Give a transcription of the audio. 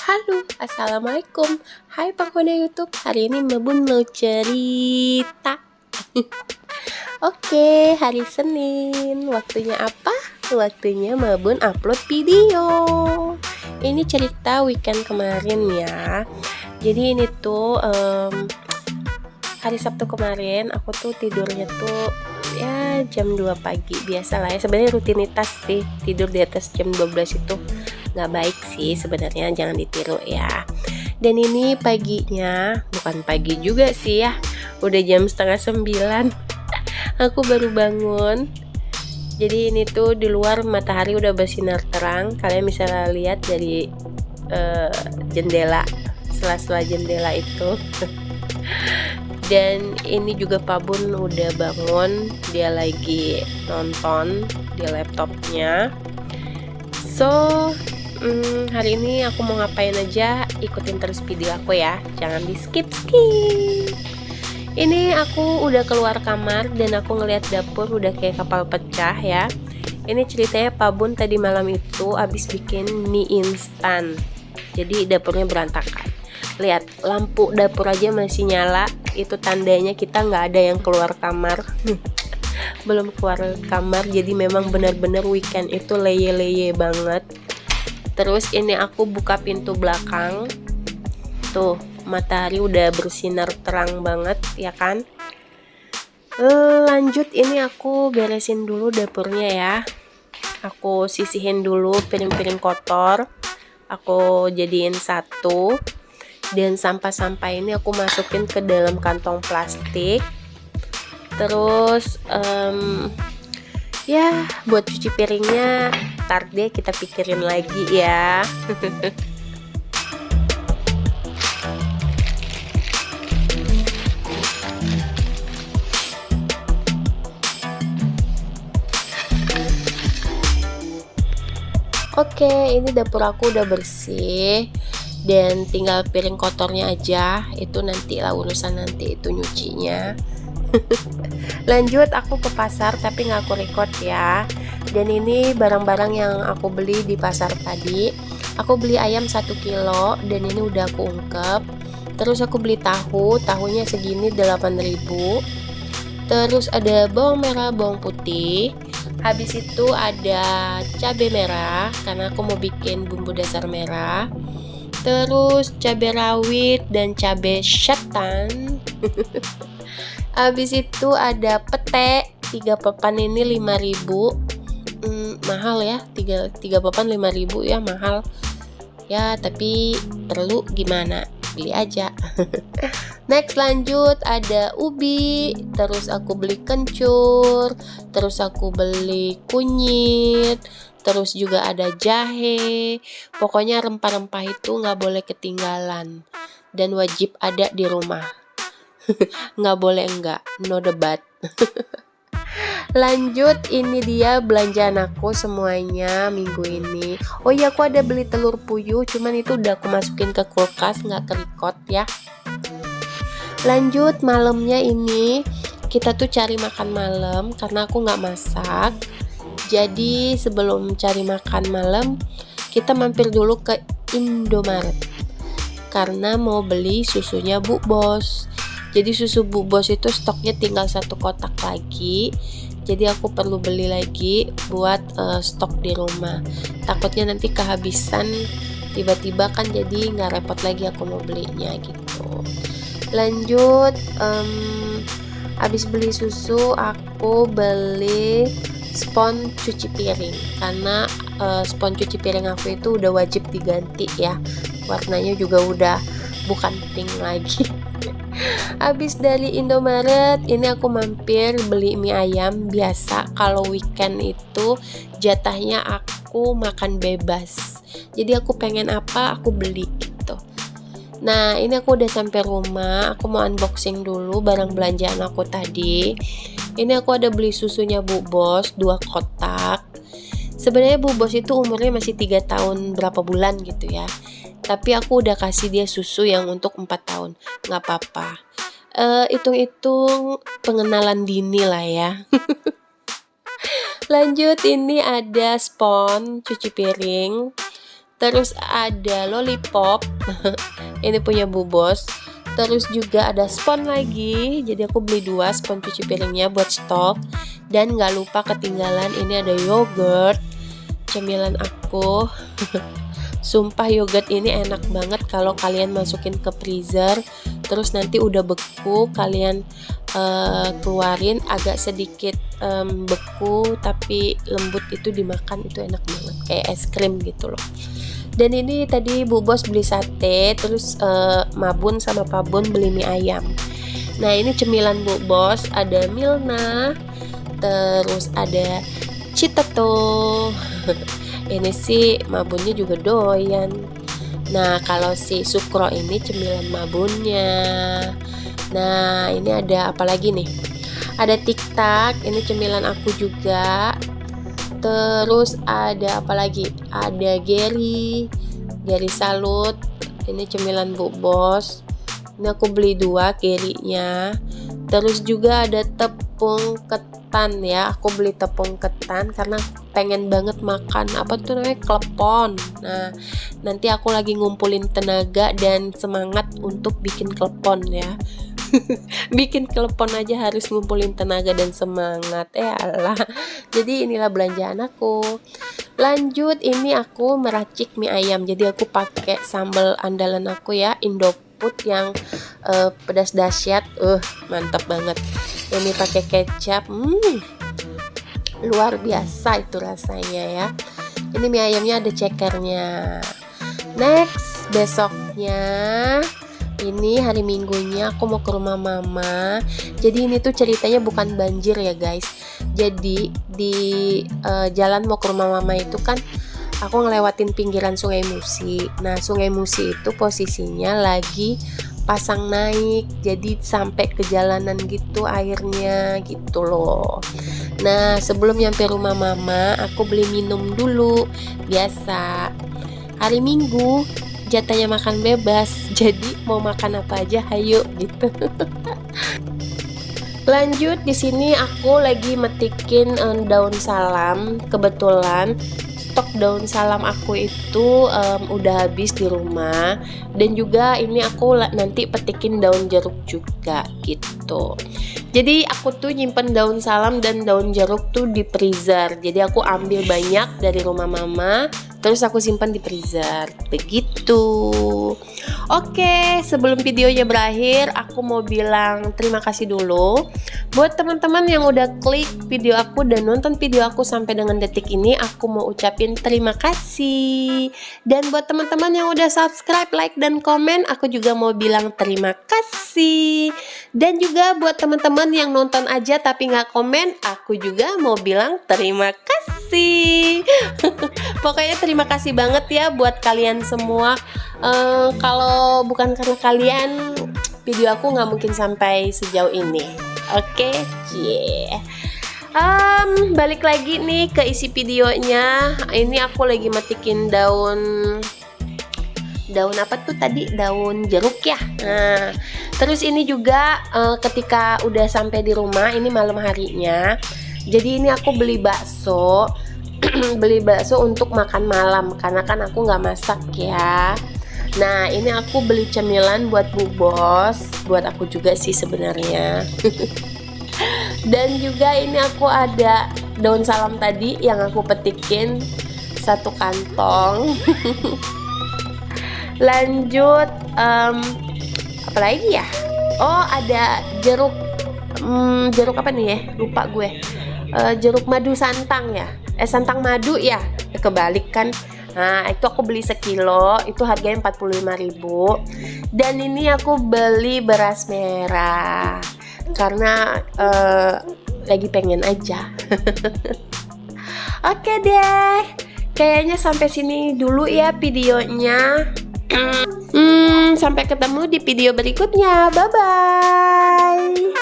Halo, Assalamualaikum. Hai pengguna YouTube, hari ini Mebun mau cerita. Oke, hari Senin. Waktunya apa? Waktunya Mebun upload video. Ini cerita weekend kemarin ya. Jadi ini tuh hari Sabtu kemarin aku tuh tidurnya tuh ya jam 2 pagi. Biasalah ya, sebenarnya rutinitas sih tidur di atas jam 12 itu nggak baik sih sebenarnya, jangan ditiru ya. Dan ini paginya, bukan pagi juga sih ya, udah jam setengah 9. Aku baru bangun. Jadi ini tuh di luar matahari udah bersinar terang. Kalian bisa lihat dari jendela, sela-sela jendela itu. Dan ini juga Pak Bun udah bangun, dia lagi nonton di laptopnya. So hari ini aku mau ngapain aja, ikutin terus video aku ya, jangan di skip. Ini aku udah keluar kamar dan aku ngeliat dapur udah kayak kapal pecah ya. Ini ceritanya Pak Bun tadi malam itu abis bikin mie instan, jadi dapurnya berantakan. Lihat, lampu dapur aja masih nyala, itu tandanya kita nggak ada yang keluar kamar. Belum keluar kamar, jadi memang benar-benar weekend itu leye-leye banget. Terus ini aku buka pintu belakang, tuh matahari udah bersinar terang banget ya kan. Lanjut, ini aku beresin dulu dapurnya ya. Aku sisihin dulu piring-piring kotor, aku jadiin satu. Dan sampah-sampah ini aku masukin ke dalam kantong plastik. Terus ya buat cuci piringnya ntar deh kita pikirin lagi ya. Oke, ini dapur aku udah bersih dan tinggal piring kotornya aja, itu nanti lah urusan nanti itu nyucinya. Lanjut, aku ke pasar tapi nggak aku record ya. Dan ini barang-barang yang aku beli di pasar tadi. Aku beli ayam 1 kilo dan ini udah aku ungkep. Terus aku beli tahunya segini 8.000. Terus ada bawang merah, bawang putih. Habis itu ada cabai merah karena aku mau bikin bumbu dasar merah. Terus cabai rawit dan cabai setan. Habis itu ada pete 3 papan ini 5.000. Mahal ya, 3 papan 5.000 ya, mahal ya, tapi perlu gimana, beli aja. Next, lanjut ada ubi, terus aku beli kencur, terus aku beli kunyit, terus juga ada jahe. Pokoknya rempah-rempah itu nggak boleh ketinggalan dan wajib ada di rumah. Nggak boleh enggak, no debat. Lanjut, ini dia belanjaan aku semuanya minggu ini. Oh iya, aku ada beli telur puyuh, cuman itu udah aku masukin ke kulkas, nggak kerikot ya. Lanjut, malamnya ini kita tuh cari makan malam karena aku nggak masak. Jadi sebelum cari makan malam kita mampir dulu ke Indomaret karena mau beli susunya Bu Bos. Jadi susu Bu Bos itu stoknya tinggal 1 kotak lagi. Jadi aku perlu beli lagi buat stok di rumah. Takutnya nanti kehabisan tiba-tiba kan, jadi nggak repot lagi aku mau belinya gitu. Lanjut, habis beli susu aku beli spons cuci piring karena spons cuci piring aku itu udah wajib diganti ya. Warnanya juga udah bukan pink lagi. Habis dari Indomaret ini aku mampir beli mie ayam. Biasa kalau weekend itu jatahnya aku makan bebas, jadi aku pengen apa aku beli gitu. Nah, ini aku udah sampai rumah, aku mau unboxing dulu barang belanjaan aku tadi. Ini aku ada beli susunya Bu Bos 2 kotak. Sebenarnya Bu Bos itu umurnya masih 3 tahun berapa bulan gitu ya, tapi aku udah kasih dia susu yang untuk 4 tahun, nggak apa-apa. Hitung-hitung pengenalan dini lah ya. Lanjut, ini ada spons cuci piring. Terus ada lollipop. Ini punya Bu Bos. Terus juga ada spons lagi. Jadi aku beli 2 spons cuci piringnya buat stok. Dan gak lupa ketinggalan ini ada yogurt, cemilan aku. Sumpah yogurt ini enak banget kalau kalian masukin ke freezer. Terus nanti udah beku, kalian keluarin agak sedikit beku tapi lembut, itu dimakan itu enak banget kayak es krim gitu loh. Dan ini tadi Bu Bos beli sate, terus Mabun sama Pak Bun beli mie ayam. Nah ini cemilan Bu Bos, ada Milna, terus ada Citato. Ini sih Mabunnya juga doyan. Nah kalau si Sukro ini cemilan Mabunnya. Nah ini ada apa lagi nih? Ada TikTok, ini cemilan aku juga. Terus ada apa lagi? Ada Gary Salut. Ini cemilan Bu Bos. Ini aku beli 2 Gary-nya. Terus juga ada tepung ketan ya. Aku beli tepung ketan karena pengen banget makan apa tuh namanya, klepon. Nah, nanti aku lagi ngumpulin tenaga dan semangat untuk bikin klepon ya. Bikin klepon aja harus ngumpulin tenaga dan semangat. Allah. Jadi inilah belanjaan aku. Lanjut, ini aku meracik mie ayam. Jadi aku pakai sambal andalan aku ya, Indofood yang pedas dahsyat. Mantap banget. Ini pakai kecap. Luar biasa itu rasanya ya. Ini mie ayamnya ada cekernya. Next, besoknya ini hari Minggunya aku mau ke rumah mama. Jadi ini tuh ceritanya bukan banjir ya guys. Jadi di jalan mau ke rumah mama itu kan aku ngelewatin pinggiran Sungai Musi. Nah Sungai Musi itu posisinya lagi pasang naik, jadi sampai ke jalanan gitu airnya gitu loh. Nah sebelum nyampe rumah mama aku beli minum dulu. Biasa hari Minggu jatahnya makan bebas, jadi mau makan apa aja hayu gitu. Lanjut, di sini aku lagi metikin daun salam. Kebetulan stok daun salam aku itu udah habis di rumah. Dan juga ini aku nanti petikin daun jeruk juga gitu. Jadi aku tuh nyimpen daun salam dan daun jeruk tuh di freezer. Jadi aku ambil banyak dari rumah mama, terus aku simpan di freezer begitu. Oke, sebelum videonya berakhir aku mau bilang terima kasih dulu buat teman-teman yang udah klik video aku dan nonton video aku sampai dengan detik ini. Aku mau ucapin terima kasih. Dan buat teman-teman yang udah subscribe, like, dan komen, aku juga mau bilang terima kasih. Dan juga buat teman-teman yang nonton aja tapi nggak komen, aku juga mau bilang terima kasih. Pokoknya terima kasih banget ya buat kalian semua. Kalau bukan karena kalian, video aku nggak mungkin sampai sejauh ini. Oke, balik lagi nih ke isi videonya. Ini aku lagi metikin daun apa tuh tadi, daun jeruk ya. Nah terus ini juga ketika udah sampai di rumah, ini malam harinya, jadi ini aku beli bakso. Beli bakso untuk makan malam karena kan aku nggak masak ya. Nah ini aku beli cemilan buat Bu Bos, buat aku juga sih sebenarnya. Dan juga ini aku ada daun salam tadi yang aku petikin 1 kantong. Lanjut, apa lagi ya? Oh ada jeruk, jeruk apa nih ya? Lupa gue. Jeruk madu santang ya? Santang madu ya? Kebalik kan? Nah itu aku beli 1 kilo, itu harganya 45.000. Dan ini aku beli beras merah karena lagi pengen aja. Oke deh, kayaknya sampai sini dulu ya videonya. Sampai ketemu di video berikutnya. Bye bye.